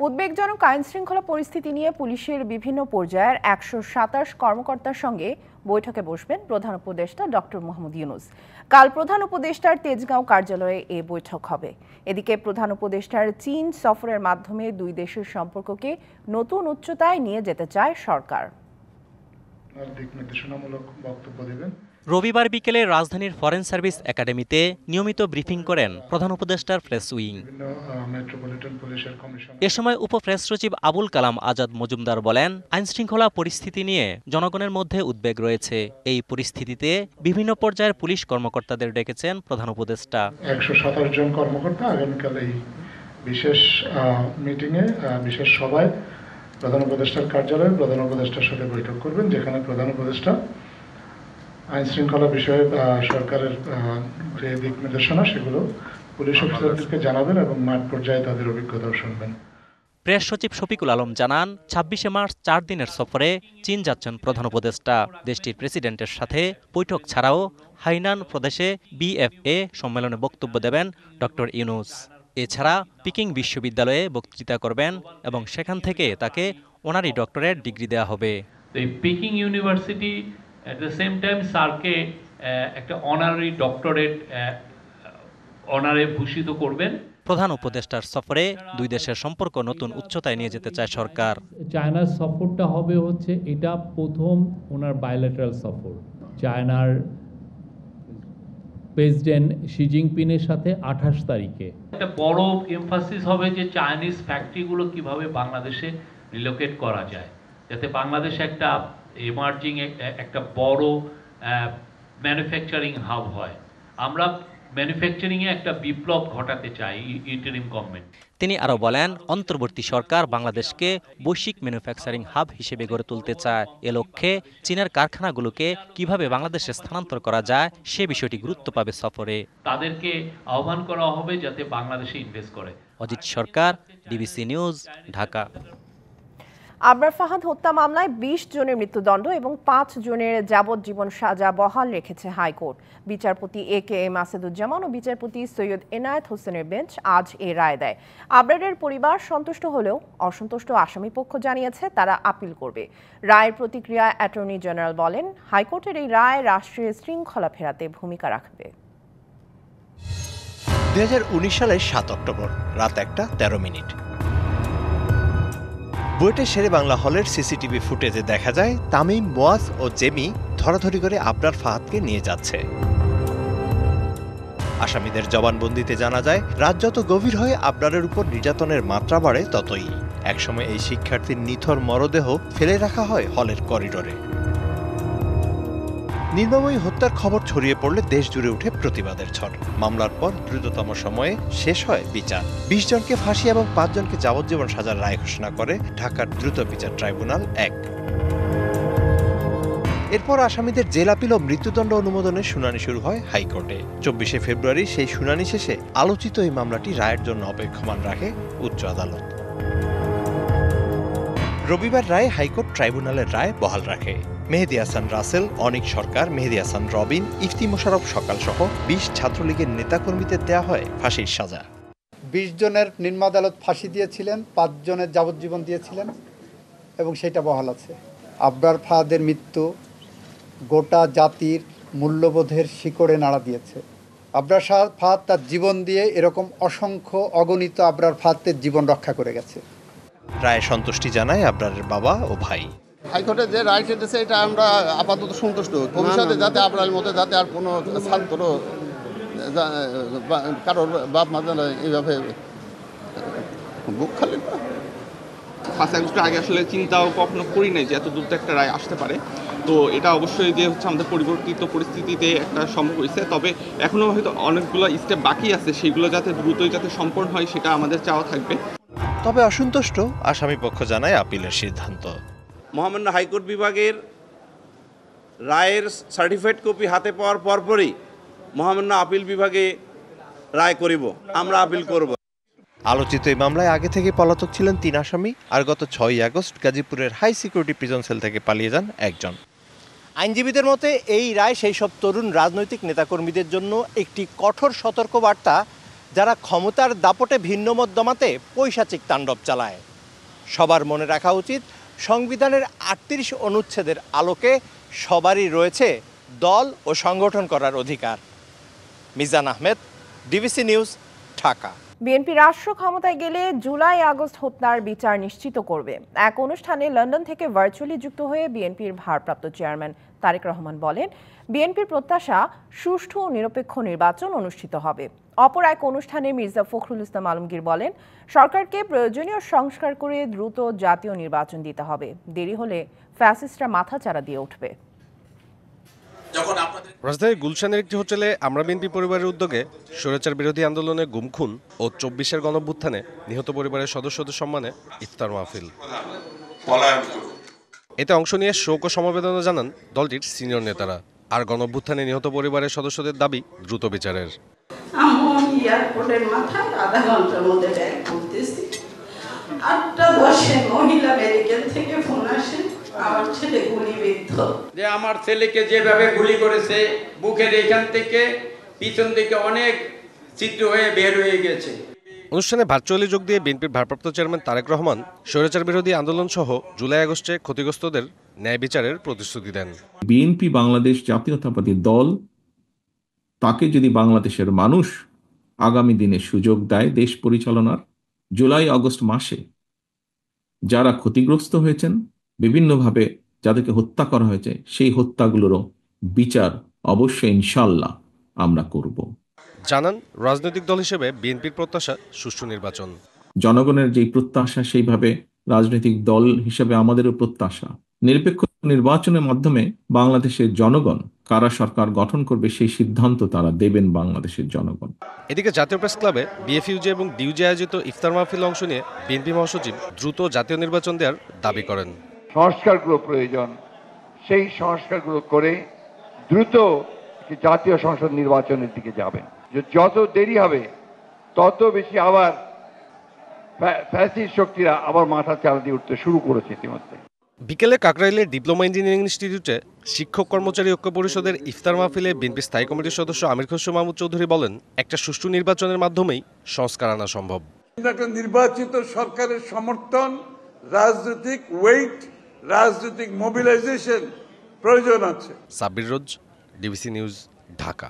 উদ্বেগজনক আইনশৃঙ্খলা পরিস্থিতি নিয়ে পুলিশের বিভিন্ন পর্যায়ের ১২৭ কর্মকর্তার সঙ্গে বৈঠকে বসবেন প্রধান উপদেষ্টা ডক্টর মোহাম্মদ ইউনূস। কাল প্রধান উপদেষ্টার তেজগাঁও কার্যালয়ে এ বৈঠক হবে। এদিকে প্রধান উপদেষ্টার চীন সফরের মাধ্যমে দুই দেশের সম্পর্ককে নতুন উচ্চতায় নিয়ে যেতে চায় সরকার। রবিবার বিকেলে রাজধানীর ফরেন সার্ভিস একাডেমিতে নিয়মিত ব্রিফিং করেন প্রধান উপদেষ্টার প্রেস উইং। এ সময় উপপ্রেস সচিব আবুল কালাম আজাদ মজুমদার বলেন, আইনশৃঙ্খলা পরিস্থিতি নিয়ে জনগণের মধ্যে উদ্বেগ রয়েছে। এই পরিস্থিতিতে বিভিন্ন পর্যায়ের পুলিশ কর্মকর্তাদের ডেকেছেন প্রধান উপদেষ্টা। ১২৭ জন কর্মকর্তা আগামীকাল এই বিশেষ মিটিংয়ে বিশেষ সভায় প্রধান উপদেষ্টার কার্যালয়ে প্রধান উপদেষ্টার সাথে বৈঠক করবেন, যেখানে প্রধান উপদেষ্টা আইন শৃঙ্খলা বিষয়ে সরকারের যে দিক নির্দেশনা সেগুলো পুলিশ অফিসারদেরকে জানাবেন এবং মাঠ পর্যায়ে তাদের অভিজ্ঞতাও শুনবেন। প্রেস সচিব শফিকুল আলম জানান, ২৬শে মার্চ ৪ দিনের সফরে চীন যাচ্ছেন প্রধান উপদেষ্টা। দেশটির প্রেসিডেন্টের সাথে বৈঠক ছাড়াও হাইনান প্রদেশে BFA সম্মেলনে বক্তব্য দেবেন ডক্টর ইউনূস। এছাড়া পিকিং বিশ্ববিদ্যালয়ে বক্তৃতা করবেন এবং সেখান থেকে তাকে অনারি ডক্টরেট ডিগ্রি দেওয়া হবে। Peking university at the same time স্যারকে একটা অনারি ডক্টরেট অনারে ভূষিত করবেন। প্রধান উপদেষ্টার সফরে দুই দেশের সম্পর্ক নতুন উচ্চতায় নিয়ে যেতে চায় সরকার। চায়নার সফরটা হবে হচ্ছে এটা প্রথম ওনার বায়োল্যাটারাল সফর চায়নার প্রেসিডেন্ট শি জিনপিংয়ের সাথে ২৮ তারিখে। একটা বড় এমফাসিস হবে যে চাইনিজ ফ্যাক্টরিগুলো কিভাবে বাংলাদেশে রিলোকেট করা যায়, যাতে বাংলাদেশ একটা এমার্জিং একটা বড় ম্যানুফ্যাকচারিং হাব হয়। আমরা ম্যানুফ্যাকচারিংয়ে একটা বিপ্লব ঘটাতে চাই ইন্টারিম গভর্নমেন্ট। তিনি আরও বলেন, অন্তর্বর্তী সরকার বাংলাদেশকে বৈশ্বিক ম্যানুফ্যাকচারিং হাব হিসেবে গড়ে তুলতে চায়। এ লক্ষ্যে চীনের কারখানাগুলোকে কিভাবে বাংলাদেশে স্থানান্তর করা যায় সে বিষয়টি গুরুত্ব পাবে সফরে। তাদেরকে আহ্বান করা হবে যাতে বাংলাদেশে ইনভেস্ট করে। অজিত সরকার, ডিবিসি নিউজ, ঢাকা। আবরার ফাহাদ হত্যা মামলায় ২০ জনের মৃত্যুদণ্ড এবং ৫ জনের যাবজ্জীবন সাজা বহাল রেখেছে হাইকোর্ট। বিচারপতি AKM আসাদুজ্জামান ও বিচারপতি সৈয়দ এনায়েত হোসেনের বেঞ্চ আজ এ রায় দেয়। আবরারের পরিবার সন্তুষ্ট হলেও অসন্তুষ্ট আসামি পক্ষ জানিয়েছে তারা আপিল করবে। রায়ের প্রতিক্রিয়ায় অ্যাটর্নি জেনারেল বলেন, হাইকোর্টের এই রায় রাষ্ট্রের শৃঙ্খলা ফেরাতে ভূমিকা রাখবে। ২০১৯ সালের ৭ অক্টোবর রাত ১:১৩। বুয়েটের শেরে বাংলা হলের সিসিটিভি ফুটেজে দেখা যায় তামিম, মোয়াজ ও জেমি ধরাধরি করে আবরার ফাহাদকে নিয়ে যাচ্ছে। আসামিদের জবানবন্দিতে জানা যায়, রাত যত গভীর হয় আবরারের উপর নির্যাতনের মাত্রা বাড়ে ততই। একসময় এই শিক্ষার্থীর নিথর মরদেহ ফেলে রাখা হয় হলের করিডোরে। নির্মমই হত্যার খবর ছড়িয়ে পড়লে দেশ জুড়ে উঠে প্রতিবাদের ঝড়। মামলার পর দ্রুততম সময়ে শেষ হয় বিচার। ২০ জনকে ফাঁসি এবং ৫ জনকে যাবজ্জীবন সাজার রায় ঘোষণা করে ঢাকার দ্রুত বিচার ট্রাইব্যুনাল ১। এরপর আসামিদের জেল আপিল ও মৃত্যুদণ্ড অনুমোদনের শুনানি শুরু হয় হাইকোর্টে। ২৪শে ফেব্রুয়ারি সেই শুনানি শেষে আলোচিত এই মামলাটি রায়ের জন্য অপেক্ষমান রাখে উচ্চ আদালত। রবিবার রায়ে হাইকোর্ট ট্রাইব্যুনালের রায় বহাল রাখে। মেহেদী হাসান রাসেল, অনিক সরকার, মেহেদী হাসান রবিন, ইফতি মোশাররফ সকাল সহ ২০ ছাত্রলীগের নেতাকর্মীদের দেয়া হয় ফাঁসির সাজা। ২০ জনের নিম্ন আদালত ফাঁসি দিয়েছিলেন, ৫ জনের যাবজ্জীবন দিয়েছিলেন এবং সেটা বহাল আছে। আবরার ফাহাদের মৃত্যু গোটা জাতির মূল্যবোধের শিকড়ে নাড়া দিয়েছে। আবরার ফাহাদ তার জীবন দিয়ে এরকম অসংখ্য অগণিত আবরার ফাহাদের জীবন রক্ষা করে গেছে। রায়ে সন্তুষ্টি জানায় আবরারের বাবা ও ভাই। হাইকোর্টে যে রায় দিয়েছে এটা আমরা আপাতত সন্তুষ্ট। ভবিষ্যতে যাতে আবরারের মধ্যে যাতে আর কোনো ছাত্র কারোর বাপ মা এইভাবে বুক খালি না। ৫ আগস্টের আগে আসলে চিন্তাও কখনো করি নাই যে এত দ্রুত একটা রায় আসতে পারে। তো এটা অবশ্যই যে হচ্ছে আমাদের পরিবর্তিত পরিস্থিতিতে একটা সম্ভব হয়েছে। তবে এখনও হয়তো অনেকগুলো স্টেপ বাকি আছে, সেগুলো যাতে দ্রুতই যাতে সম্পন্ন হয় সেটা আমাদের চাওয়া থাকবে। তবে অসন্তুষ্ট আসামি পক্ষ জানায় আপিলের সিদ্ধান্ত। মহামান্য হাইকোর্ট বিভাগের রায়ের সার্টিফাইড কপি হাতে পাওয়ার পরপরই মহামান্য আপিল বিভাগে রায় করিব, আমরা আপিল করব। আলোচিত এই মামলায় আগে থেকে পলাতক ছিলেন ৩ আসামি, আর গত ৬ আগস্ট গাজীপুরের হাই সিকিউরিটি প্রিজন সেল থেকে পালিয়ে যান একজন। আইনজীবীদের মতে এই রায় সেই সব তরুণ রাজনৈতিক নেতাকর্মীদের জন্য একটি কঠোর সতর্কবার্তা, যারা ক্ষমতার দাপটে ভিন্নমত দমাতে পৈশাচিক তাণ্ডব চালায়। সবার মনে রাখা উচিত, সংবিধানের ৩৮ অনুচ্ছেদের আলোকে সবারই রয়েছে দল ও সংগঠন করার অধিকার। Mizan Ahmed, DBC news, Dhaka. BNP রাষ্ট্র ক্ষমতায় গেলে জুলাই আগস্ট হত্যার বিচার নিশ্চিত করবে। এক অনুষ্ঠানে লন্ডন থেকে ভার্চুয়ালি যুক্ত হয়ে বিএনপির ভারপ্রাপ্ত চেয়ারম্যান তারেক রহমান বলেন, বিএনপির প্রত্যাশা সুষ্ঠু ও নিরপেক্ষ নির্বাচন অনুষ্ঠিত হবে। অপর এক অনুষ্ঠানে মির্জা ফখরুল ইসলাম আলমগীর বলেন, সরকারকে প্রয়োজনীয় সংস্কার করে দ্রুত জাতীয় নির্বাচন দিতে হবে। দেরি হলে ফ্যাসিস্টরা মাথাচাড়া দিয়ে উঠবে। রাজধানীর গুলশানের একটি হোটেলে আমরা বিএনপি পরিবারের উদ্যোগে স্বৈরাচার বিরোধী আন্দোলনে গুম খুন ও ২৪-এর গণঅভ্যুত্থানে নিহত পরিবারের সদস্যদের সম্মানে ইফতার মাহফিল। এতে অংশ নিয়ে শোক ও সমবেদনা জানান দলটির সিনিয়র নেতারা। আর গণঅভ্যুত্থানে নিহত পরিবারের সদস্যদের দাবি দ্রুত বিচারের। এয়ারপোর্টের মাথায় আধা ঘন্টার মধ্যে ব্যাগ করতেছি, ৮টা ১০-এ মহিলা মেডিকেল থেকে ফোন আসে, আমার ছেলে গুলিবিদ্ধ। যে আমার ছেলেকে যেভাবে গুলি করেছে, বুকের এখান থেকে পিছন দিকে অনেক ছিদ্র হয়ে বের হয়ে গেছে। অনুষ্ঠানে ভার্চুয়ালি যোগ দিয়ে বিএনপির ভারপ্রাপ্ত চেয়ারম্যান তারেক রহমান স্বৈরাচার বিরোধী আন্দোলন সহ জুলাই আগস্টে ক্ষতিগ্রস্তদের ন্যায় বিচারের প্রতিশ্রুতি দেন। বিএনপি বাংলাদেশ জাতীয়তাবাদী দল, তাকে যদি বাংলাদেশের মানুষ আগামী দিনে সুযোগ দেয় দেশ পরিচালনার, জুলাই আগস্ট মাসে যারা ক্ষতিগ্রস্ত হয়েছেন, বিভিন্নভাবে যাদেরকে হত্যা করা হয়েছে, সেই হত্যাগুলোরও বিচার অবশ্যই ইনশাল্লাহ আমরা করব। জানান, রাজনৈতিক দল হিসেবে বিএনপির প্রত্যাশা সুষ্ঠু নির্বাচন। জনগণের যেই প্রত্যাশা, সেইভাবে রাজনৈতিক দল হিসেবে আমাদেরও প্রত্যাশা নিরপেক্ষ নির্বাচনের মাধ্যমে বাংলাদেশের জনগণ কারা সরকার গঠন করবে সেই সিদ্ধান্ত তারা দেবেন বাংলাদেশের জনগণ। এদিকে জাতীয় প্রেস ক্লাবে বিএফইউজে এবং ডিউজে আয়োজিত ইফতার মাহফিলে অংশ নিয়ে বিএনপি মহাসচিব দ্রুত জাতীয় নির্বাচন দেওয়ার দাবি করেন। সংস্কারগুলো প্রয়োজন, সেই সংস্কারগুলো করে দ্রুত জাতীয় সংসদ নির্বাচনের দিকে যাবেন। যত দেরি হবে তত বেশি আবার ফ্যাসিস্ট শক্তিরা আবার মাথা চালা দিয়ে উঠতে শুরু করেছে ইতিমধ্যে। বিকেলে কাকরাইলের ডিপ্লোমা ইঞ্জিনিয়ারিং ইনস্টিটিউটে শিক্ষক কর্মচারী ঐক্য পরিষদের ইফতার মাহফিলে বিএনপি স্থায়ী কমিটির সদস্য আমির খসরু মাহমুদ চৌধুরী বলেন, একটা সুষ্ঠু নির্বাচনের মাধ্যমেই সংস্কার আনা সম্ভব। একটা নির্বাচিত সরকারের সমর্থন, রাজনৈতিক ওয়েট, রাজনৈতিক মোবিলাইজেশন প্রয়োজন আছে। সাব্বির রোজ, ডিবিসি নিউজ, ঢাকা।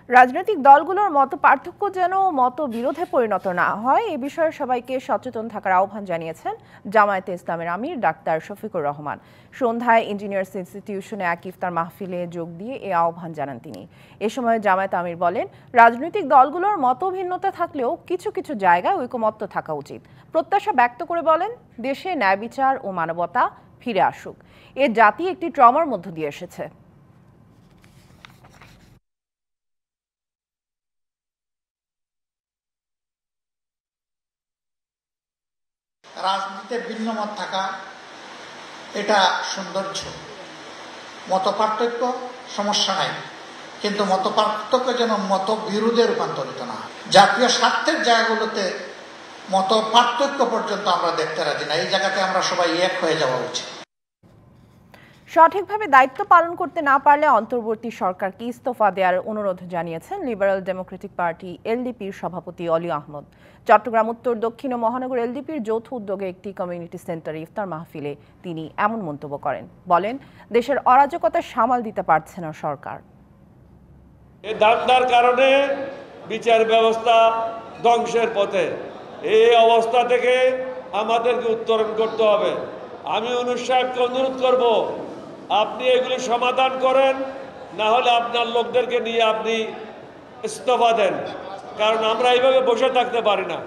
রাজনৈতিক দলগুলোর মত পার্থক্য যেন মত বিরোধে পরিণত না হয়, এ বিষয়ে সবাইকে সচেতন থাকার আহ্বান জানিয়েছেন জামায়াতে ইসলামের আমির ডাক্তার শফিকুর রহমান। সন্ধ্যায় ইঞ্জিনিয়ার্স ইনস্টিটিউশনে এক ইফতার মাহফিলে যোগ দিয়ে এ আহ্বান জানান তিনি। এ সময় জামায়াত আমির বলেন, রাজনৈতিক দলগুলোর মত ভিন্নতা থাকলেও কিছু কিছু জায়গায় ঐকমত্য থাকা উচিত। প্রত্যাশা ব্যক্ত করে বলেন, দেশে ন্যায় বিচার ও মানবতা ফিরে আসুক। এ জাতি একটি ট্রমার মধ্য দিয়ে এসেছে। রাজনীতিতে ভিন্ন মত থাকা এটা সৌন্দর্য, মত পার্থক্য সমস্যা নাই, কিন্তু মত পার্থক্য যেন মত বিরোধে রূপান্তরিত না হয়। জাতীয় স্বার্থের জায়গাগুলোতে মত পার্থক্য পর্যন্ত আমরা দেখতে রাজি না, এই জায়গাতে আমরা সবাই এক হয়ে যাওয়া উচিত। সঠিকভাবে দায়িত্ব পালন করতে না পারলে অন্তর্বর্তী সরকারকে ইস্তফা দেওয়ার অনুরোধ জানিয়েছেন লিবারেল ডেমোক্রেটিক পার্টি এলডিপির সভাপতি অলি আহমদ। চট্টগ্রাম উত্তর দক্ষিণ ও মহানগর এলডিপির যৌথ উদ্যোগে একটি কমিউনিটি সেন্টারে ইফতার মাহফিলে তিনি এমন মন্তব্য করেন। বলেন, দেশের অরাজকতা সামাল দিতে পারছে না সরকার। এই দাঙ্গার কারণে বিচার ব্যবস্থা ধ্বংসের পথে। এই অবস্থা থেকে আমাদেরকে উত্তরণ করতে হবে। আমি ইউনূস সাহেবকে অনুরোধ করব, আপনি এগুলি সমাধান করেন, না হলে আপনার লোকদেরকে নিয়ে আপনি ইস্তফা দেন, কারণ আমরা এইভাবে বসে থাকতে পারি না।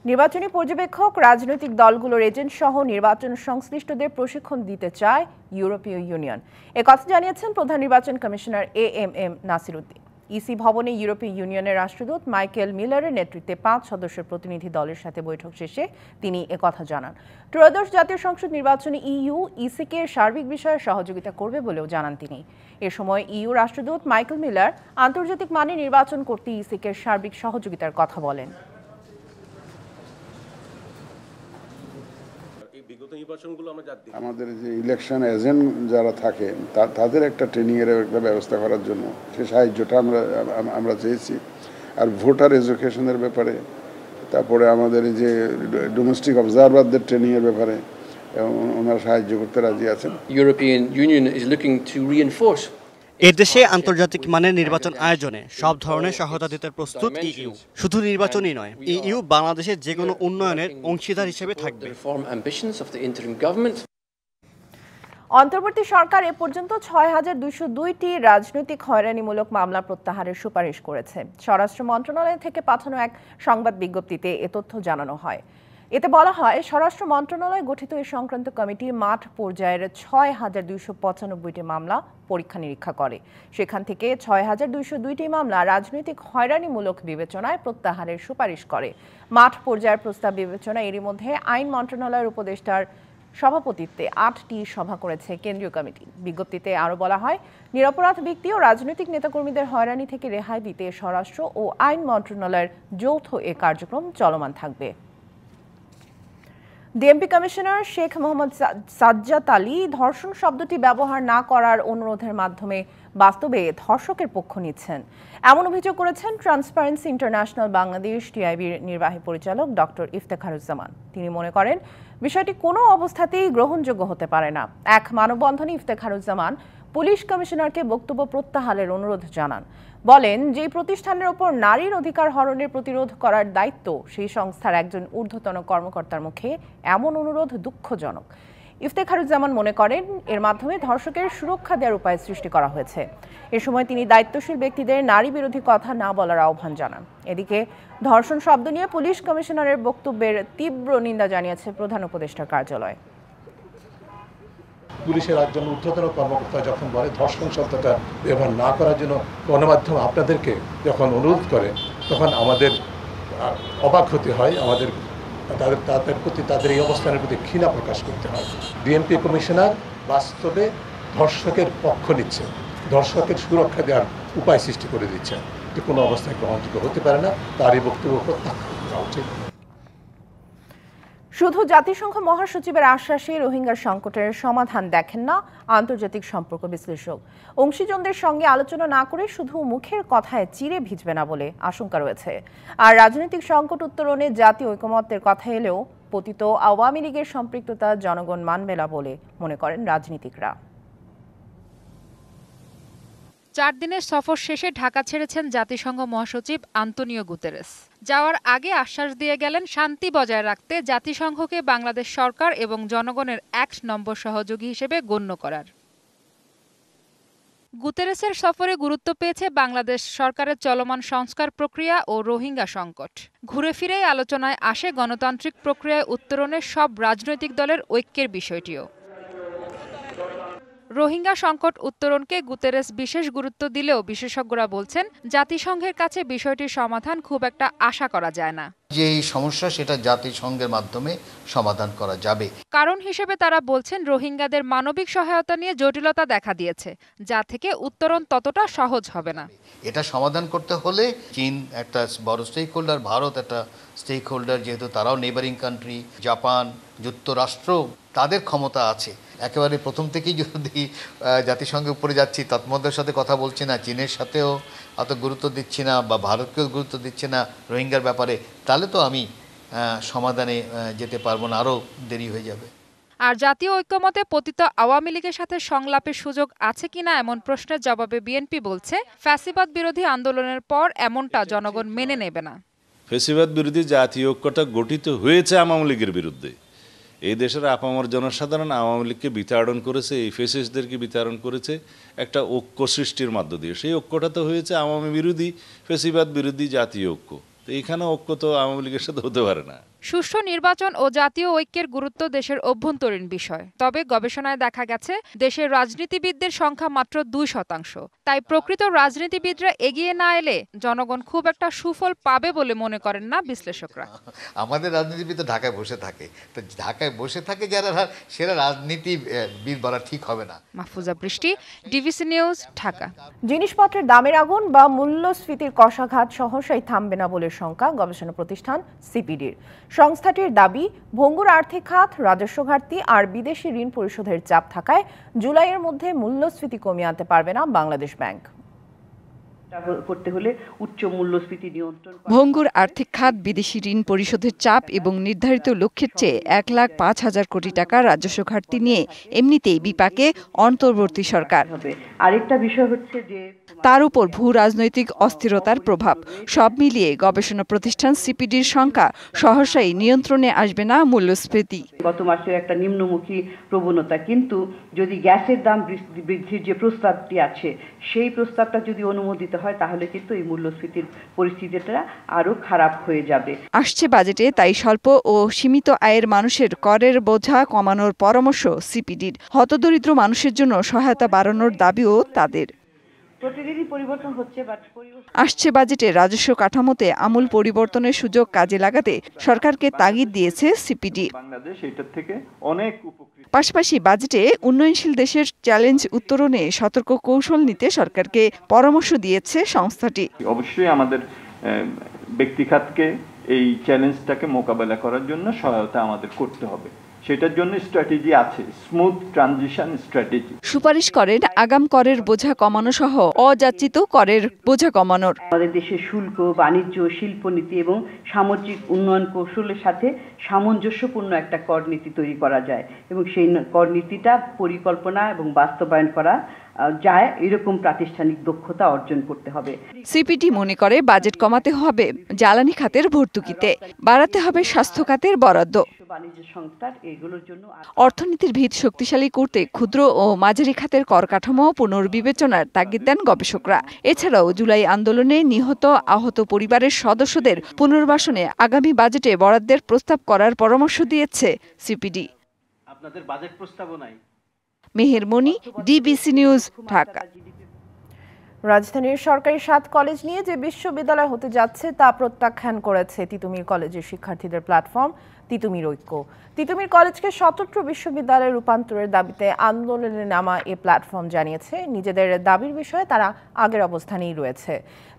নির্বাচনী পর্যবেক্ষক রাজনৈতিক দলগুলোর এজেন্ট সহ নির্বাচন সংশ্লিষ্টদের প্রশিক্ষণ দিতে চায় ইউরোপীয় ইউনিয়ন। একথা জানিয়েছেন প্রধান নির্বাচন commissioner AMM Nasir Uddin. EC ভবনে ইউরোপীয় ইউনিয়নের রাষ্ট্রদূত মাইকেল মিলারের নেতৃত্বে 5 সদস্যের প্রতিনিধি দলের সাথে বৈঠক শেষে তিনি একথা জানান। ত্রয়োদশ জাতীয় সংসদ নির্বাচনে ইইউ ইসিকে সার্বিক বিষয়ে সহযোগিতা করবে বলেও জানান তিনি। এ সময় ইইউ রাষ্ট্রদূত মাইকেল মিলার আন্তর্জাতিক মানে নির্বাচন করতে ইসিকে সার্বিক সহযোগিতার কথা বলেন। বিগত নির্বাচনগুলো আমরা আমাদের যে ইলেকশন এজেন্ট যারা থাকে তাদের একটা ট্রেনিংয়ের একটা ব্যবস্থা করার জন্য সেই সাহায্যটা আমরা চেয়েছি। আর ভোটার এডুকেশনের ব্যাপারে, তারপরে আমাদের এই যে ডোমেস্টিক অবজারভারদের ট্রেনিংয়ের ব্যাপারে ওনারা সাহায্য করতে রাজি আছেন। European Union is looking to reinforce এ দেশে আন্তর্জাতিক মানের নির্বাচন আয়োজনে সব ধরনের সহায়তা দিতে প্রস্তুত ইইউ। শুধু নির্বাচনই নয়, ইইউ বাংলাদেশের যে কোনো উন্নয়নের অংশীদার হিসেবে থাকবে। অন্তর্বর্তী সরকার এ পর্যন্ত ৬,২০২টি রাজনৈতিক হয়রানিমূলক মামলা প্রত্যাহারের সুপারিশ করেছে। স্বরাষ্ট্র মন্ত্রণালয় থেকে পাঠানো এক সংবাদ বিজ্ঞপ্তিতে এ তথ্য জানানো হয়। এতে বলা হয়, স্বরাষ্ট্র মন্ত্রণালয় গঠিত এ সংক্রান্ত কমিটি মাঠ পর্যায়ের ৬,২৯৫টি মামলা পরীক্ষা নিরীক্ষা করে। সেখান থেকে ৬,২০২টি মামলা রাজনৈতিক হয়রানিমূলক বিবেচনায় প্রত্যাহারের সুপারিশ করে। মাঠ পর্যায়ের প্রস্তাব বিবেচনা এরই মধ্যে আইন মন্ত্রণালয়ের উপদেষ্টার সভাপতিত্বে ৮টি সভা করেছে কেন্দ্রীয় কমিটি। বিজ্ঞপ্তিতে আরও বলা হয়, নিরপরাধ ব্যক্তি ও রাজনৈতিক নেতাকর্মীদের হয়রানি থেকে রেহাই দিতে স্বরাষ্ট্র ও আইন মন্ত্রণালয়ের যৌথ এ কার্যক্রম চলমান থাকবে। ডিএমপি কমিশনার শেখ মোহাম্মদ সাজ্জাদ আলী ধর্ষণ শব্দটি ব্যবহার না করার অনুরোধের মাধ্যমে বাস্তবে ধর্ষকের পক্ষ নিচ্ছেন, এমন অভিযোগ করেছেন ট্রান্সপারেন্সি ইন্টারন্যাশনাল বাংলাদেশ টিআইবির নির্বাহী পরিচালক ডক্টর ইফতেখারুজ্জামান। তিনি মনে করেন, বিষয়টি কোনো অবস্থাতেই গ্রহণযোগ্য হতে পারে না। এক মানববন্ধনে ইফতেখারুজ্জামান পুলিশ কমিশনারকে বক্তব্য প্রত্যাহারের অনুরোধ জানান। বলেন, যে প্রতিষ্ঠানের ওপর নারীর অধিকার হরণের প্রতিরোধ করার দায়িত্ব সেই সংস্থার একজন ঊর্ধ্বতন কর্মকর্তার মুখে এমন অনুরোধ দুঃখজনক। ইফতেখারুজ্জামান মনে করেন, এর মাধ্যমে ধর্ষকের সুরক্ষা দেওয়ার উপায় সৃষ্টি করা হয়েছে। এ সময় তিনি দায়িত্বশীল ব্যক্তিদের নারী বিরোধী কথা না বলার আহ্বান জানান। এদিকে ধর্ষণ শব্দ নিয়ে পুলিশ কমিশনারের বক্তব্যের তীব্র নিন্দা জানিয়েছে প্রধান উপদেষ্টার কার্যালয়। পুলিশের একজন ঊর্ধ্বতন কর্মকর্তা যখন বলে ধর্ষণ শব্দটা ব্যবহার না করার জন্য গণমাধ্যম আপনাদেরকে যখন অনুরোধ করে, তখন আমাদের অবাক হতে হয়, আমাদের তাদের প্রতি, তাদের এই অবস্থানের প্রতি ঘৃণা প্রকাশ করতে হয়। ডিএমপি কমিশনার বাস্তবে ধর্ষকের পক্ষ নিচ্ছে, ধর্ষকের সুরক্ষা দেওয়ার উপায় সৃষ্টি করে দিচ্ছে। যে কোনো অবস্থায় গ্রহণযোগ্য হতে পারে না, তার এই বক্তব্য প্রত্যাখ্যান করা উচিত। শুধু জাতিসংঘ মহাসচিবের আশ্বাসে রোহিঙ্গার সংকটের সমাধান দেখেন না আন্তর্জাতিক সম্পর্ক বিশ্লেষক। অংশীজনদের সঙ্গে আলোচনা না করে শুধু মুখের কথায় চিড়ে ভিজবে না বলে আশঙ্কা রয়েছে। আর রাজনৈতিক সংকট উত্তরণে জাতীয় ঐকমত্যের কথা এলেও পতিত আওয়ামী লীগের সম্পৃক্ততা জনগণ মানবে না বলে মনে করেন রাজনীতিকরা। ৪ দিনের সফর শেষে ঢাকা ছেড়েছেন জাতিসংঘ মহাসচিব আন্তোনিও গুতেরেস। যাওয়ার আগে আশ্বাস দিয়ে গেলেন, শান্তি বজায় রাখতে জাতিসংঘকে বাংলাদেশ সরকার এবং জনগণের ১ নম্বর সহযোগী হিসেবে গণ্য করার। গুতেরেসের সফরে গুরুত্ব পেয়েছে বাংলাদেশ সরকারের চলমান সংস্কার প্রক্রিয়া ও রোহিঙ্গা সংকট। ঘুরে ফিরেই আলোচনায় আসে গণতান্ত্রিক প্রক্রিয়ায় উত্তরণের সব রাজনৈতিক দলের ঐক্যের বিষয়টিও। রোহিঙ্গা সংকট উত্তরণকে গুতেরেস বিশেষ গুরুত্ব দিলেও বিশেষজ্ঞরা বলছেন, জাতিসংঘের কাছে বিষয়টির সমাধান খুব একটা আশা করা যায় না। যে এই সমস্যা সেটা জাতিসংঘের মাধ্যমে সমাধান করা যাবে। কারণ হিসেবে তারা বলছেন, রোহিঙ্গাদের মানবিক সহায়তা নিয়ে জটিলতা দেখা দিয়েছে, যা থেকে উত্তরণ ততটা সহজ হবে না। এটা সমাধান করতে হলে চীন একটা বড় স্টেক হোল্ডার, ভারত একটা স্টেক হোল্ডার, যেহেতু তারাও নেবারিং কান্ট্রি, জাপান, যুক্তরাষ্ট্র, তাদের ক্ষমতা আছে। একেবারে প্রথম থেকেই যদি জাতিসংঘের উপরে যাচ্ছি, তৎমধ্যের সাথে কথা বলছি না, চীনের সাথেও অত গুরুত্ব দিচ্ছি না, বা ভারতকেও গুরুত্ব দিচ্ছে না রোহিঙ্গার ব্যাপারে, তাহলে তো আমি সমাধানে যেতে পারবো না, আরও দেরি হয়ে যাবে। আর জাতীয় ঐক্যমতে পতিত আওয়ামী লীগের সাথে সংলাপের সুযোগ আছে কিনা এমন প্রশ্নের জবাবে বিএনপি বলছে, ফ্যাসিবাদ বিরোধী আন্দোলনের পর এমনটা জনগণ মেনে নেবে না। ফ্যাসিবাদ বিরোধী জাতীয় ঐক্যটা গঠিত হয়েছে আওয়ামী লীগের বিরুদ্ধে। এই দেশের আপামর জনসাধারণ আওয়ামী লীগকে বিতাড়ন করেছে, এই ফ্যাসিস্টদেরকে বিতাড়ন করেছে একটা ঐক্য সৃষ্টির মধ্য দিয়ে। সেই ঐক্যটা তো হয়েছে আওয়ামী বিরোধী, ফ্যাসিবাদ বিরোধী জাতীয় ঐক্য। তো এখানে ঐক্য তো আওয়ামী লীগের সাথে হতে পারে না। সুষ্ঠু নির্বাচন ও জাতীয় ঐক্যের গুরুত্ব দেশের অভ্যন্তরীণ বিষয়। তবে গবেষণায় দেখা গেছে, দেশের রাজনীতিবিদদের সংখ্যা মাত্র ২%। তাই প্রকৃত রাজনীতিবিদরা এগিয়ে না এলে জনগণ খুব একটা সুফল পাবে বলে মনে করেন না বিশ্লেষকরা। আমাদের রাজনীতিবিদ ঢাকায় বসে থাকে, তো ঢাকায় বসে থাকে যারা, সেরা রাজনীতিবিদ বলা ঠিক হবে না। মাহফুজা বৃষ্টি, ডিভিসি নিউজ, ঢাকা। জিনিসপত্রের দামের আগুন বা মূল্যস্ফীতির কষাঘাত সহসাই থামবে না বলে আশঙ্কা গবেষণা প্রতিষ্ঠান সিপিডির। সংস্থাটির দাবি, ভঙ্গুর আর্থিক খাত, রাজস্ব ঘাটতি আর বিদেশি ঋণ পরিশোধের চাপ থাকায় জুলাইয়ের মধ্যে মূল্যস্ফীতি কমিয়ে আনতে পারবে না বাংলাদেশ ব্যাংক। করতে হলে উচ্চ মূল্যস্ফীতি নিয়ন্ত্রণ, ভঙ্গুর আর্থিক খাত, বিদেশি ঋণ পরিশোধের চাপ এবং নির্ধারিত লক্ষ্যের চেয়ে 1,05,000 কোটি টাকা রাজস্ব ঘাটতি নিয়ে এমনিতেই বিপাকে অন্তর্বর্তী সরকার। আরেকটা বিষয় হচ্ছে যে তার উপর ভূ রাজনৈতিক অস্থিরতার প্রভাব। সব মিলিয়ে গবেষণা প্রতিষ্ঠান সিপিডির শঙ্কা, সহসাই নিয়ন্ত্রণে আসবে না মূল্যস্ফীতি। গত মাসে একটা নিম্নমুখী প্রবণতা, কিন্তু যদি গ্যাসের দাম বৃদ্ধির যে প্রস্তাবটি আছে সেই প্রস্তাবটা যদি অনুমোদিত হয় তাহলে কিন্তু এই মূল্যস্ফীতির পরিস্থিতিটা আরো খারাপ হয়ে যাবে। আসছে বাজেটে তাই স্বল্প ও সীমিত আয়ের মানুষের করের বোঝা কমানোর পরামর্শ সিপিডির। হতদরিদ্র মানুষের জন্য সহায়তা বাড়ানোর দাবিও তাদের। প্রতিদিনই পরিবর্তন হচ্ছে, আসছে বাজেটে রাজস্ব কাঠামোতে আমূল পরিবর্তনের সুযোগ কাজে লাগাতে সরকারকে তাগিদ দিয়েছে সিপিডি। বাংলাদেশ এটার থেকে অনেক উপকৃত। পাশাপাশি বাজেটে উন্নয়নশীল দেশের চ্যালেঞ্জ উত্তরণে সতর্ক কৌশল নিতে সরকারকে পরামর্শ দিয়েছে সংস্থাটি। অবশ্যই আমাদের ব্যক্তিখাতকে এই চ্যালেঞ্জটাকে মোকাবেলা করার জন্য সহায়তা আমাদের করতে হবে। সেটার জন্য স্ট্র্যাটেজি আছে, স্মুথ ট্রানজিশন স্ট্র্যাটেজি। সুপারিশ করেন আগাম করের বোঝা কমানো সহ অযাচিত করের বোঝা কমানোর। আমাদের দেশের শুল্ক, বাণিজ্য, শিল্পনীতি এবং সামুদ্রিক উন্নয়ন কৌশলের সাথে সামঞ্জস্যপূর্ণ একটা কর নীতি তৈরি করা যায় এবং সেই কর নীতিটা পরিকল্পনা এবং বাস্তবায়ন করা যায় এরকম প্রাতিষ্ঠানিক দক্ষতা অর্জন করতে হবে। সিপিডি মনে করে বাজেট কমাতে হবে জ্বালানি খাতের ভর্তুকিতে, বাড়াতে হবে স্বাস্থ্য খাতের বরাদ্দ। অর্থনীতির ভিত শক্তিশালী করতে ক্ষুদ্র ও মাঝারি খাতের কর কাঠামো পুনর্বিবেচনার তাগিদ দেন গবেষকরা। এছাড়াও জুলাই আন্দোলনে নিহত আহত পরিবারের সদস্যদের পুনর্বাসনে আগামী বাজেটে বরাদ্দের প্রস্তাব করার পরামর্শ দিয়েছে সিপিডি। আপনাদের বাজেট প্রস্তাবনায় মেহের মনি, ডিবিসি নিউজ, ঢাকা। রাজধানীর সরকারি 7 কলেজ নিয়ে যে বিশ্ববিদ্যালয় হতে যাচ্ছে তা প্রত্যাখ্যান করেছে তিতুমির কলেজের শিক্ষার্থীদের প্ল্যাটফর্ম তিতুমির ঐক্য। তিতুমির কলেজকে স্বতন্ত্র বিশ্ববিদ্যালয়ে রূপান্তরের দাবিতে আন্দোলনে নামা এ প্ল্যাটফর্ম জানিয়েছে নিজেদের দাবির বিষয়ে তারা আগের অবস্থানেই রয়েছে।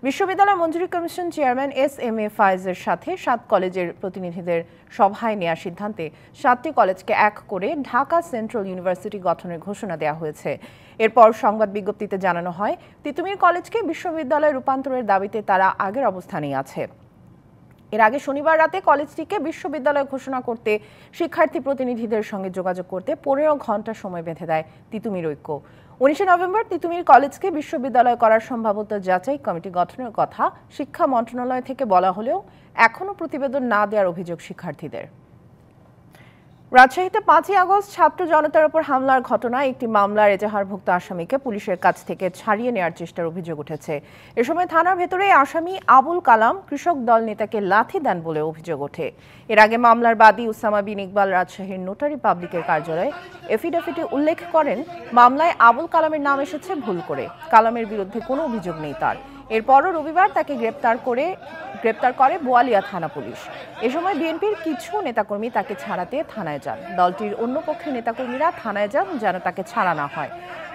বিশ্ববিদ্যালয় মঞ্জুরি কমিশন চেয়ারম্যান এস.এম.এ. ফায়েজের সাথে 7 কলেজের প্রতিনিধিদের সভায় নেওয়ার সিদ্ধান্তে 7টি কলেজকে এক করে ঢাকা সেন্ট্রাল ইউনিভার্সিটি গঠনের ঘোষণা দেওয়া হয়েছে। এরপর সংবাদ বিজ্ঞপ্তিতে জানানো হয় তিতুমির কলেজকে বিশ্ববিদ্যালয়ে রূপান্তরের দাবিতে তারা আগের অবস্থানেই আছে। এর আগে শনিবার রাতে কলেজটিকে বিশ্ববিদ্যালয় ঘোষণা করতে শিক্ষার্থী প্রতিনিধিদের সঙ্গে যোগাযোগ করতে 15 ঘন্টা সময় বেঁধে দেয় তিতুমির ঐক্য। 19 নভেম্বর তিতুমির কলেজকে বিশ্ববিদ্যালয় করার সম্ভাব্যতা যাচাই কমিটি গঠনের কথা শিক্ষা মন্ত্রণালয় থেকে বলা হলেও এখনও প্রতিবেদন না দেওয়ার অভিযোগ শিক্ষার্থীদের। রাজশাহীতে 5ই আগস্ট ছাত্র জনতার উপর হামলার ঘটনায় একটি মামলার এজাহারভুক্ত আসামিকে পুলিশের কাছ থেকে ছাড়িয়ে নেওয়ার চেষ্টার অভিযোগ উঠেছে। এ সময় থানার ভেতরে আসামি আবুল কালাম কৃষক দল নেতাকে লাথি দেন বলে অভিযোগ ওঠে। এর আগে মামলার বাদী উসামা বিন ইকবাল রাজশাহীর নোটারি পাবলিকের কার্যালয়ে এফিডেভিটে উল্লেখ করেন মামলায় আবুল কালামের নাম এসেছে ভুল করে। কালামের বিরুদ্ধে কোনো অভিযোগ নেই তার। এরপরও রবিবার তাকে গ্রেপ্তার করে বোয়ালিয়া থানা পুলিশ। এ সময় বিএনপির কিছু নেতাকর্মী তাকে ছাড়াতে থানায় যান। দলটির অন্য পক্ষের নেতাকর্মীরা থানায় যান যেন তাকে ছাড়া না হয়।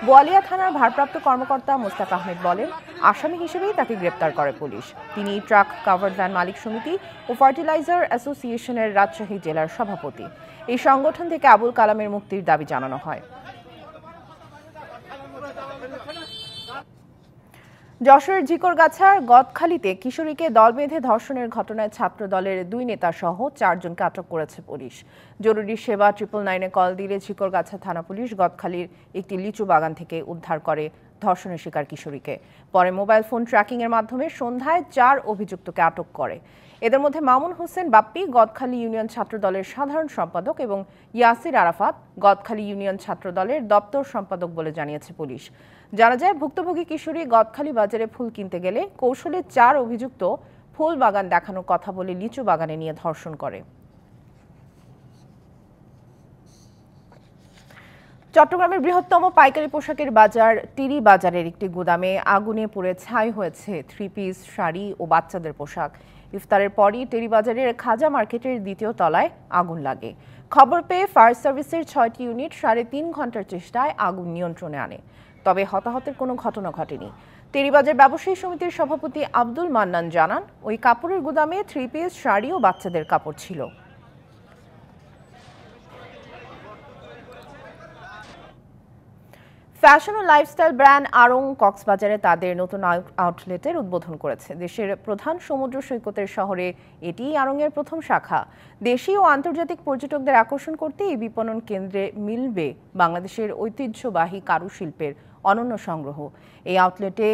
বোয়ালিয়া থানার ভারপ্রাপ্ত কর্মকর্তা মোস্তাক আহমেদ বলেন, আসামি হিসেবেই তাকে গ্রেপ্তার করে পুলিশ। তিনি ট্রাক কাভার্ড ভ্যান মালিক সমিতি ও ফার্টিলাইজার অ্যাসোসিয়েশনের রাজশাহী জেলার সভাপতি। এই সংগঠন থেকে আবুল কালামের মুক্তির দাবি জানানো হয়। যশোরের ঝিকরগাছার গদখালিতে কিশোরীকে দল বেঁধে ধর্ষণের ঘটনায় ছাত্র দলের 2 নেতা সহ 4 জনকে আটক করেছে পুলিশ। জরুরি সেবা 999-এ কল দিলে ঝিকরগাছা থানা পুলিশ গদখালির একটি লিচু বাগান থেকে উদ্ধার করে ধর্ষণের শিকার কিশোরীকে। পরে মোবাইল ফোন ট্র্যাকিংয়ের মাধ্যমে সন্ধ্যায় 4 অভিযুক্তকে আটক করে। এদের মধ্যে মামুন হোসেন বাপ্পি গদখালি ইউনিয়ন ছাত্র দলের সাধারণ সম্পাদক এবং ইয়াসির আরাফাত গদখালি ইউনিয়ন ছাত্র দলের দপ্তর সম্পাদক বলে জানিয়েছে পুলিশ। জানা যায় ভুক্তভোগী কিশোরী গদখালি বাজারে ফুল কিনতে গেলে কৌশলে 4 অভিযুক্ত ফুল বাগান দেখানোর কথা বলে লিচু বাগানে নিয়ে ধর্ষণ করে। চট্টগ্রামের বৃহত্তম পাইকারি পোশাকের বাজার টিরি বাজারের একটি গুদামে আগুনে পুড়ে ছাই হয়েছে 3 পিস শাড়ি ও বাচ্চাদের পোশাক। ইফতারের পরই টেরি বাজারের খাজা মার্কেটের 2য় তলায় আগুন লাগে। খবর পেয়ে ফায়ার সার্ভিসের 6টি ইউনিট 3.5 ঘন্টার চেষ্টায় আগুন নিয়ন্ত্রণে আনে। তবে হতাহতের কোনো ঘটনা ঘটেনি। টেরিবাজার ব্যবসায়ী সমিতির সভাপতি আব্দুল মান্নান জানান, ওই কাপড়ের গুদামে 3 পিস, শাড়ি ও বাচ্চাদের কাপড় ছিল। ফ্যাশন ও লাইফস্টাইল ব্র্যান্ড আড়ং কক্সবাজারে তাদের নতুন আউটলেটের উদ্বোধন করেছে। দেশের প্রধান সমুদ্র সৈকতের শহরে এটি আড়ংয়ের প্রথম শাখা। দেশি ও আন্তর্জাতিক পর্যটকদের আকর্ষণ করতে এই বিপণন কেন্দ্রে মিলবে বাংলাদেশের ঐতিহ্যবাহী কারুশিল্পের অনন্য সংগ্রহ। এই আউটলেটে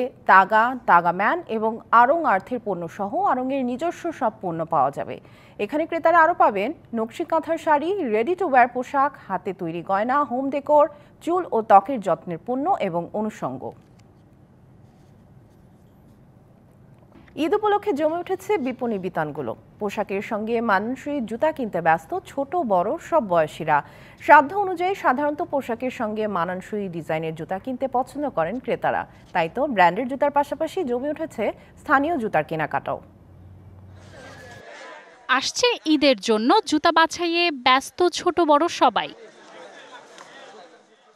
তাগা ম্যান এবং আড়ং আর্থের পণ্য সহ আড়ংয়ের নিজস্ব সব পণ্য পাওয়া যাবে। এখানে ক্রেতারা আরও পাবেন নকশি কাঁথার শাড়ি, রেডি টু ওয়্যার পোশাক, হাতে তৈরি গয়না, হোম ডেকোর, চুল ও ত্বকের যত্নের পণ্য এবং অনুষঙ্গ। ঈদ উপলক্ষে জমে উঠেছে বিপণী বিতানগুলো। পোশাকের সঙ্গে মানানসই জুতা কিনতে ব্যস্ত ছোট বড় সব বয়সীরা। সাধ্য অনুযায়ী সাধারণত পোশাকের সঙ্গে মানানসই ডিজাইনের জুতা কিনতে পছন্দ করেন ক্রেতারা। তাই তো ব্র্যান্ডের জুতার পাশাপাশি জমে উঠেছে স্থানীয় জুতার কেনাকাটাও। আসছে ঈদের জন্য জুতা বাছাইয়ে ব্যস্ত ছোট বড় সবাই।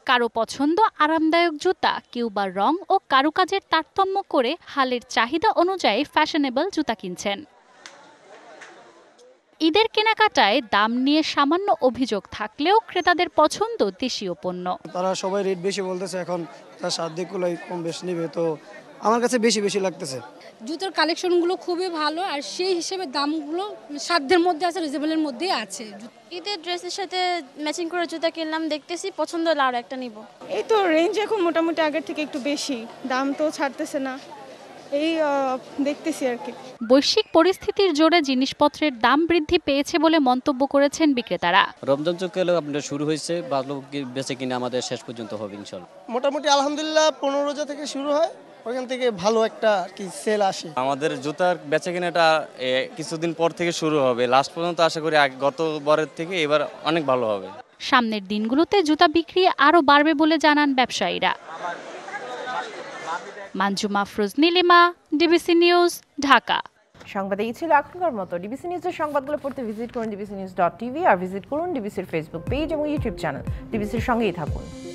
কারো পছন্দ আরামদায়ক জুতা, কেউ বা রং ও কারুকাজের তারতম্য করে হালের চাহিদা অনুযায়ী ফ্যাশনেবল জুতা কিনছেন। ঈদের কেনাকাটায় দাম নিয়ে সামান্য অভিযোগ থাকলেও ক্রেতাদের পছন্দ দেশীয় পণ্য। তারা সবাই রেট বেশি বলতেছে, এখন তার সাধ্যগুলো কম বেশি নেবে, তো আমার কাছে বেশি লাগতেছে। জুতোর কালেকশনগুলো খুবই ভালো, আর সেই হিসেবে দামগুলো সাধ্যের মধ্যে আছে, রিজনেবলের মধ্যেই আছে। ঈদের ড্রেসের সাথে ম্যাচিং করে জুতা কিনলাম, দেখতেছি পছন্দ হলে আর একটা নিব। এই তো রেঞ্জ এখন মোটামুটি আগের থেকে একটু বেশি, দাম তো ছাড়তেছে না, এই দেখতেছি আর কি। বৈশ্বিক পরিস্থিতির জোরে জিনিসপত্রের দাম বৃদ্ধি পেয়েছে বলে মন্তব্য করেছেন বিক্রেতারা। রমজান চুকেল আপনার শুরু হয়েছে, ভালো বেঁচে কিনা আমাদের শেষ পর্যন্ত হবে ইনশাআল্লাহ। মোটামুটি আলহামদুলিল্লাহ 15 রোজা থেকে শুরু হয়, ওখান থেকে ভালো একটা আর কি সেল আসে। আমাদের জুতার বেচা কেনাটা কিছুদিন পর থেকে শুরু হবে, লাস্ট পর্যন্ত আশা করি গতবারের থেকে এবার অনেক ভালো হবে। সামনের দিনগুলোতে জুতা বিক্রি আরও বাড়বে বলে জানান ব্যবসায়ীরা। Manjuma Afroz Nilima, DBC news, Dhaka. সংবাদে এই ছিল এখনকার মতো। ডিবিসি নিউজের সংবাদগুলো পড়তে ভিজিট করুন dbcnews.tv আর ভিজিট করুন ডিবিসির ফেসবুক পেজ এবং ইউটিউব চ্যানেল। ডিবিসির সঙ্গেই থাকুন।